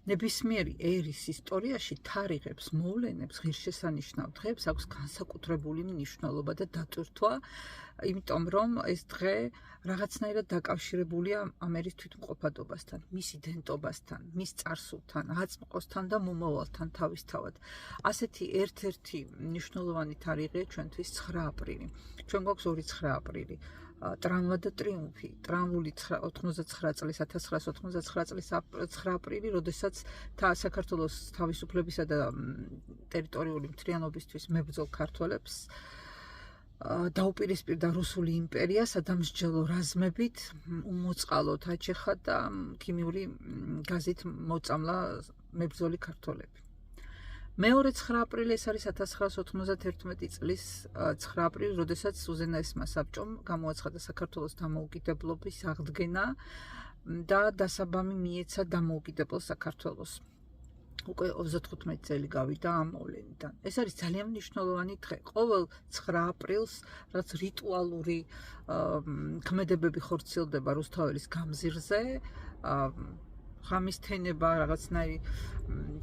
ნებისმიერი ერის ისტორიაში თარიღებს, მოვლენებს, ღირსშესანიშნავ დღეებს აქვს განსაკუთრებული მნიშვნელობა და დატვირთვა, იმიტომ რომ ეს დღე რაღაცნაირად დაკავშირებულია ამ ერის თვითმყოფადობასთან, მის იდენტობასთან, მის წარსულთან, აწმყოსთან და მომავალთან თავისთავად. ასეთი ერთ-ერთი მნიშვნელოვანი თარიღია ჩვენთვის 9 აპრილი. ჩვენ გვაქვს 2-9 აპრილი. ტრამვა და ტრიუმფი, ტრამვული 89 წლის 1989 წლის 9 აპრილი, როდესაც საქართველოს თავისუფლებისა და ტერიტორიული მთლიანობისთვის მებრძოლ ქართველებს დაუპირისპირდა რუსული იმპერია სადამსჯელო რაზმებით უმოწყალოდ აჩეხა და ქიმიური გაზით მოწამლა მებრძოლი ქართველები. მეორე 9 აპრილი ეს არის 1991 წლის 9 აპრილი, როდესაც უზენაესმა საბჭომ გამოაცხადა საქართველოს დამოუკიდებლობის აღდგენა და დასაბამი მიეცა დამოუკიდებელ საქართველოს. უკვე 35 წელი გავიდა ამ მოვლენიდან. ეს არის ძალიან მნიშვნელოვანი დღე. ყოველ 9 აპრილს, რაც რიტუალური ქმედებები ხორციელდება რუსთაველის გამზირზე, ღამისთენება, რაღაცნაირი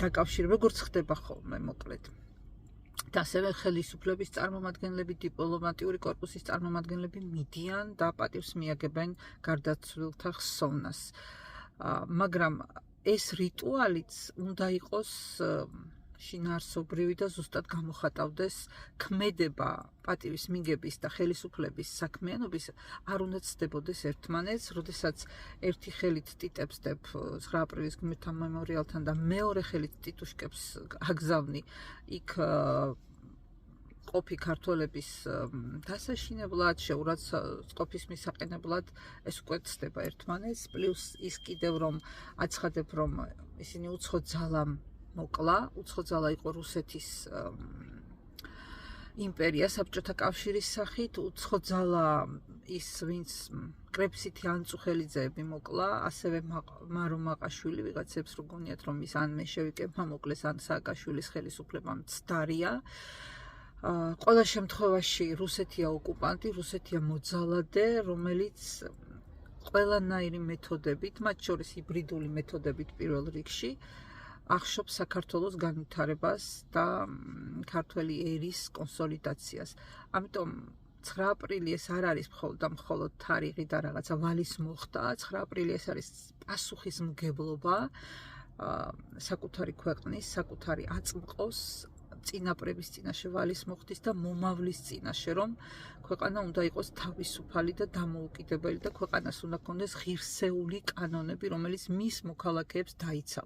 დაკავშირება, როგორც ხდება ხოლმე, მოკლედ. და ასევე ხელისუფლების წარმომადგენლები, დიპლომატიური კორპუსის წარმომადგენლები მიდიან და პატივს მიაგებენ გარდაცვლილთა ხსოვნას. მაგრამ ეს რიტუალიც უნდა იყოს შინაარსობრივი და ზუსტად გამოხატავდეს ქმედება პატივის მიგების და ხელისუფლების საქმიანობის არ უნდა ცდებოდეს ერთმანეთს, როდესაც ერთი ხელით ტიტებს დებ 9 აპრილის გმირთა მემორიალთან და მეორე ხელით ტიტუშკებს აგზავნი იქ ყოფი ქართველების დასაშინებლად, შეურაცხყოფის მისაყენებლად, ეს უკვე ცდება ერთმანეთს, პლუს ის კიდევ რომ აცხადებ, რომ ისინი უცხო ძალამ მოკლა, უცხო ძალა იყო რუსეთის იმპერია საბჭოთა კავშირის სახით, უცხო ძალა ის, ვინც კრეფსითი ანწუხელიძეები მოკლა, ასევე მარო მაყაშვილი, ვიღაცებს რო გონიათ, რომ ის ან მეშევიკებმა მოკლეს, ან სააკაშვილის ხელისუფლებამ ცდარია. ყველა შემთხვევაში რუსეთია ოკუპანტი, რუსეთია მოძალადე, რომელიც ყველანაირი მეთოდებით, მათ შორის ჰიბრიდული მეთოდებით პირველ რიგში, ახშობს საქართველოს განვითარებას და ქართველი ერის კონსოლიდაციას. ამიტომ 9 აპრილი ეს არ არის მხოლოდ თარიღი და რაღაცა ვალის მოხდა, 9 აპრილი ეს არის პასუხისმგებლობა საკუთარი ქვეყნის, საკუთარი აწმყოს წინაპრების წინაშე ვალის მოხდის და მომავლის წინაშე, რომ ქვეყანა უნდა იყოს თავისუფალი და დამოუკიდებელი და ქვეყანას უნდა ჰქონდეს ღირსეული კანონები, რომელიც მის მოქალაქეებს დაიცავ.